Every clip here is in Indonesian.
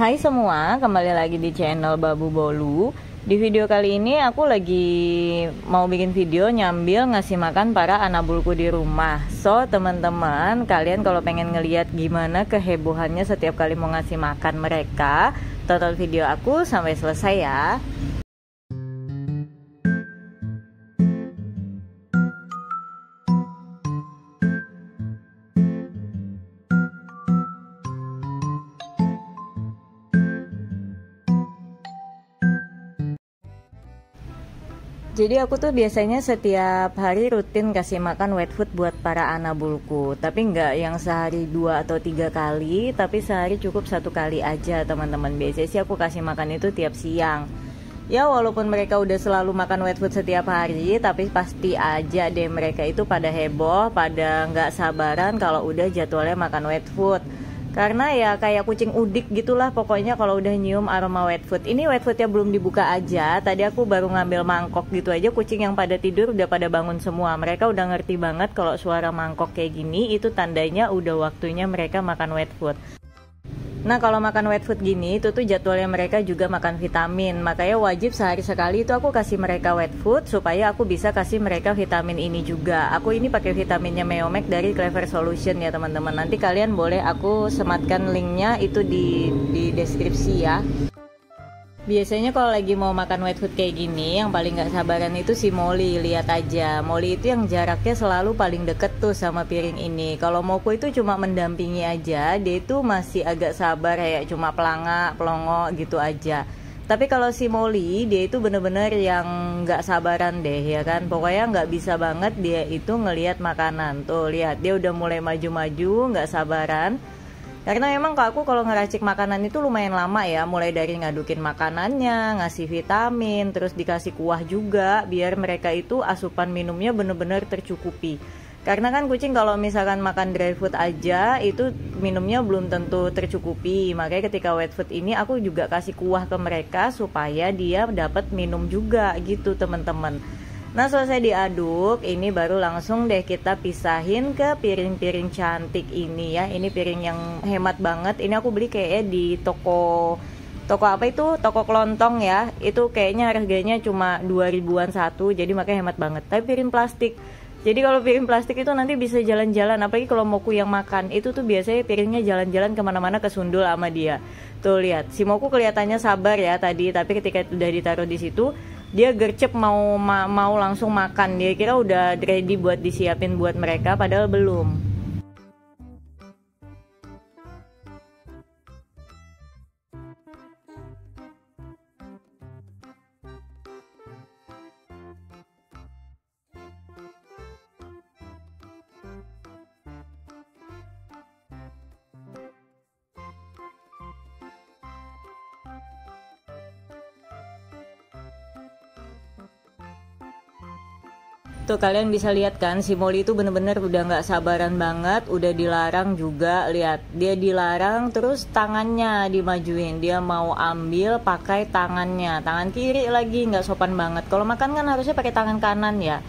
Hai semua, kembali lagi di channel Babu Bolu. Di video kali ini aku lagi mau bikin video nyambil ngasih makan para anak bulku di rumah. So teman-teman, kalian kalau pengen ngeliat gimana kehebohannya setiap kali mau ngasih makan mereka, tonton video aku sampai selesai ya. Jadi aku tuh biasanya setiap hari rutin kasih makan wet food buat para anak bulku. Tapi nggak yang sehari 2 atau 3 kali, tapi sehari cukup 1 kali aja teman-teman. Biasanya sih aku kasih makan itu tiap siang. Ya walaupun mereka udah selalu makan wet food setiap hari, tapi pasti aja deh mereka itu pada heboh, pada nggak sabaran kalau udah jadwalnya makan wet food. Karena ya kayak kucing udik gitulah pokoknya kalau udah nyium aroma wet food. Ini wet foodnya belum dibuka aja. Tadi aku baru ngambil mangkok gitu aja, kucing yang pada tidur udah pada bangun semua. Mereka udah ngerti banget kalau suara mangkok kayak gini itu tandanya udah waktunya mereka makan wet food. Nah kalau makan wet food gini itu tuh jadwalnya mereka juga makan vitamin. Makanya wajib sehari sekali itu aku kasih mereka wet food supaya aku bisa kasih mereka vitamin ini juga. Aku ini pakai vitaminnya Meomek dari Clever Solution ya teman-teman. Nanti kalian boleh aku sematkan linknya itu di deskripsi ya. Biasanya kalau lagi mau makan wet food kayak gini, yang paling gak sabaran itu si Molly. Lihat aja, Molly itu yang jaraknya selalu paling deket tuh sama piring ini. Kalau Moko itu cuma mendampingi aja, dia itu masih agak sabar ya, cuma pelongo gitu aja. Tapi kalau si Molly, dia itu bener-bener yang gak sabaran deh ya kan. Pokoknya gak bisa banget dia itu ngelihat makanan. Tuh lihat, dia udah mulai maju-maju, gak sabaran. Karena memang aku kalau ngeracik makanan itu lumayan lama ya, mulai dari ngadukin makanannya, ngasih vitamin, terus dikasih kuah juga, biar mereka itu asupan minumnya bener-bener tercukupi. Karena kan kucing kalau misalkan makan dry food aja, itu minumnya belum tentu tercukupi. Makanya ketika wet food ini aku juga kasih kuah ke mereka supaya dia dapat minum juga gitu teman-teman. Nah selesai diaduk, ini baru langsung deh kita pisahin ke piring-piring cantik ini ya. Ini piring yang hemat banget. Ini aku beli kayaknya di toko apa itu? Toko kelontong ya. Itu kayaknya harganya cuma 2000-an satu, jadi makanya hemat banget. Tapi piring plastik. Jadi kalau piring plastik itu nanti bisa jalan-jalan. Apalagi kalau Moku yang makan, itu tuh biasanya piringnya jalan-jalan kemana-mana, kesundul sama dia. Tuh lihat, si Moku kelihatannya sabar ya tadi, tapi ketika udah ditaruh di situ dia gercep mau langsung makan. Dia kira udah ready buat disiapin buat mereka, padahal belum. Tuh kalian bisa lihat kan, si Molly itu bener-bener udah nggak sabaran banget, udah dilarang juga. Lihat, dia dilarang terus tangannya dimajuin, dia mau ambil pakai tangannya, tangan kiri lagi, nggak sopan banget. Kalau makan kan harusnya pakai tangan kanan ya.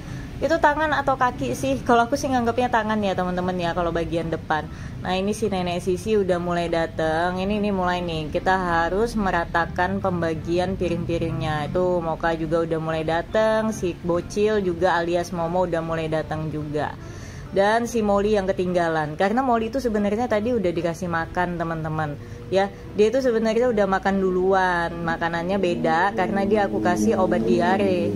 Itu tangan atau kaki sih? Kalau aku sih nganggapnya tangan ya teman-teman ya, kalau bagian depan. Nah ini si nenek Sisi udah mulai dateng. Ini mulai nih, kita harus meratakan pembagian piring-piringnya. Itu Moka juga udah mulai dateng, si Bocil juga alias Momo udah mulai datang juga. Dan si Molly yang ketinggalan. Karena Molly itu sebenarnya tadi udah dikasih makan teman-teman. Ya, dia itu sebenarnya udah makan duluan. Makanannya beda karena dia aku kasih obat diare.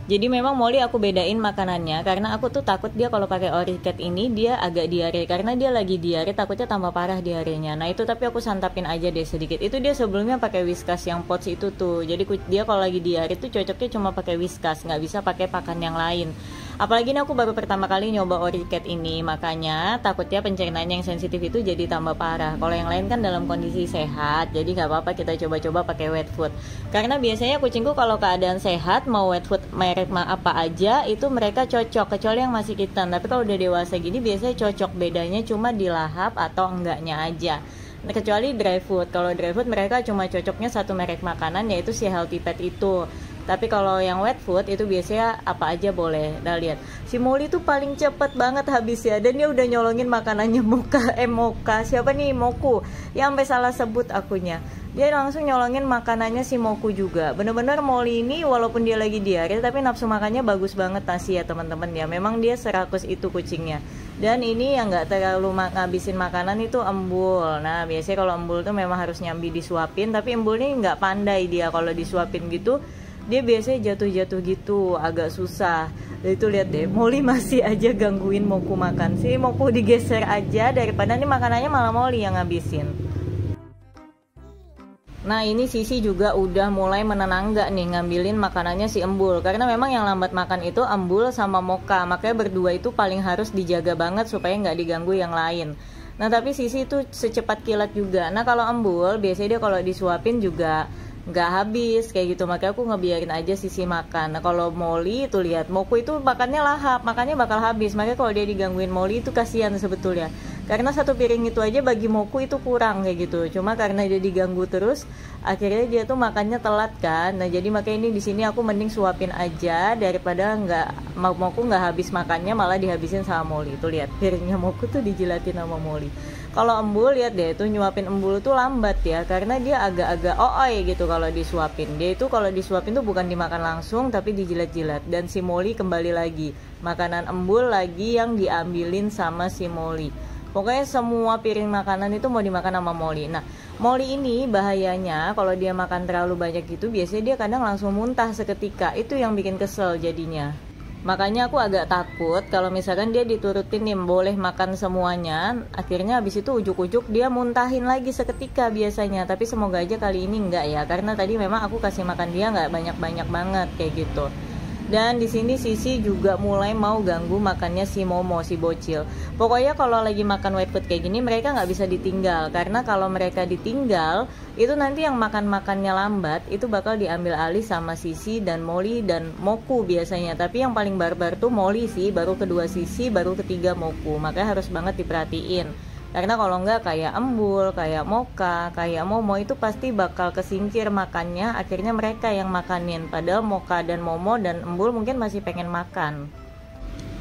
Jadi memang Molly aku bedain makanannya karena aku tuh takut dia kalau pakai Oricat ini dia agak diare, karena dia lagi diare takutnya tambah parah diarenya. Nah itu tapi aku santapin aja deh sedikit. Itu dia sebelumnya pakai Whiskas yang pots itu tuh. Jadi dia kalau lagi diare tuh cocoknya cuma pakai Whiskas, nggak bisa pakai pakan yang lain. Apalagi ini aku baru pertama kali nyoba Oricat ini, makanya takutnya pencernaannya yang sensitif itu jadi tambah parah. Kalau yang lain kan dalam kondisi sehat, jadi nggak apa-apa kita coba-coba pakai wet food. Karena biasanya kucingku kalau keadaan sehat mau wet food merek apa aja itu mereka cocok, kecuali yang masih kitten. Tapi kalau udah dewasa gini biasanya cocok, bedanya cuma di lahap atau enggaknya aja. Nah, kecuali dry food. Kalau dry food mereka cuma cocoknya satu merek makanan, yaitu si Healthy Pet itu. Tapi kalau yang wet food itu biasanya apa aja boleh. Nah lihat, si Molly tuh paling cepet banget habisnya, dan dia udah nyolongin makanannya Moka, siapa nih, Moku, ya sampai salah sebut akunya. Dia langsung nyolongin makanannya si Moku juga. Bener-bener Molly ini walaupun dia lagi diare, tapi nafsu makannya bagus banget nasi ya teman-teman ya. Memang dia serakus itu kucingnya. Dan ini yang nggak terlalu ngabisin makanan itu Embul. Nah biasanya kalau Embul tuh memang harus nyambi disuapin, tapi Embul ini nggak pandai dia kalau disuapin gitu. Dia biasanya jatuh-jatuh gitu, agak susah. Dan itu lihat deh, Molly masih aja gangguin Moku makan. Si Moku digeser aja daripada ini makanannya malah Molly yang ngabisin. Nah ini Sisi juga udah mulai menenangga nih ngambilin makanannya si Embul. Karena memang yang lambat makan itu Embul sama Moka. Makanya berdua itu paling harus dijaga banget supaya nggak diganggu yang lain. Nah tapi Sisi itu secepat kilat juga. Nah kalau Embul biasanya dia kalau disuapin juga nggak habis kayak gitu, makanya aku ngebiarin aja Sisi makan. Nah kalau Molly itu lihat, Moku itu makannya lahap, makannya bakal habis. Makanya kalau dia digangguin Molly itu kasihan sebetulnya, karena satu piring itu aja bagi Moku itu kurang kayak gitu. Cuma karena dia diganggu terus, akhirnya dia tuh makannya telat kan. Nah jadi makanya ini di sini aku mending suapin aja daripada Moku nggak habis makannya malah dihabisin sama Molly. Tuh lihat piringnya Moku tuh dijilatin sama Molly. Kalau Embul lihat deh tuh nyuapin Embul tuh lambat ya, karena dia agak-agak ooi gitu kalau disuapin. Dia itu kalau disuapin tuh bukan dimakan langsung tapi dijilat-jilat. Dan si Molly kembali lagi, makanan Embul lagi yang diambilin sama si Molly. Pokoknya semua piring makanan itu mau dimakan sama Molly. Nah Molly ini bahayanya kalau dia makan terlalu banyak gitu, biasanya dia kadang langsung muntah seketika. Itu yang bikin kesel jadinya. Makanya aku agak takut kalau misalkan dia diturutin nih boleh makan semuanya, akhirnya habis itu ujuk-ujuk dia muntahin lagi seketika biasanya. Tapi semoga aja kali ini enggak ya, karena tadi memang aku kasih makan dia nggak banyak-banyak banget kayak gitu. Dan di sini Sisi juga mulai mau ganggu makannya si Momo, si bocil. Pokoknya kalau lagi makan wet food kayak gini mereka nggak bisa ditinggal, karena kalau mereka ditinggal itu nanti yang makannya lambat itu bakal diambil alih sama Sisi dan Molly dan Moku biasanya. Tapi yang paling barbar tuh Molly sih, baru kedua Sisi, baru ketiga Moku. Makanya harus banget diperhatiin. Karena kalau enggak kayak Embul, kayak Moka, kayak Momo itu pasti bakal kesingkir makannya, akhirnya mereka yang makanin. Padahal Moka dan Momo dan Embul mungkin masih pengen makan.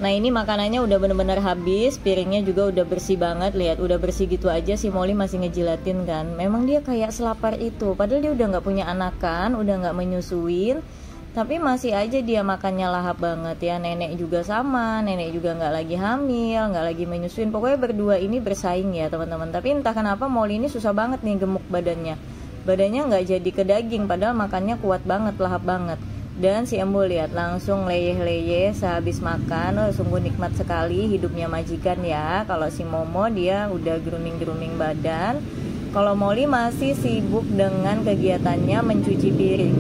Nah ini makanannya udah bener-bener habis, piringnya juga udah bersih banget. Lihat udah bersih gitu aja si Molly masih ngejilatin kan. Memang dia kayak selapar itu, padahal dia udah gak punya anakan, udah gak menyusuin, tapi masih aja dia makannya lahap banget ya. Nenek juga sama, nenek juga nggak lagi hamil, nggak lagi menyusuin. Pokoknya berdua ini bersaing ya teman-teman. Tapi entah kenapa Molly ini susah banget nih gemuk badannya nggak jadi ke daging, padahal makannya kuat banget, lahap banget. Dan si Embul lihat langsung leyeh-leyeh sehabis makan. Oh, sungguh nikmat sekali hidupnya majikan ya. Kalau si Momo dia udah grooming badan, kalau Molly masih sibuk dengan kegiatannya mencuci piring.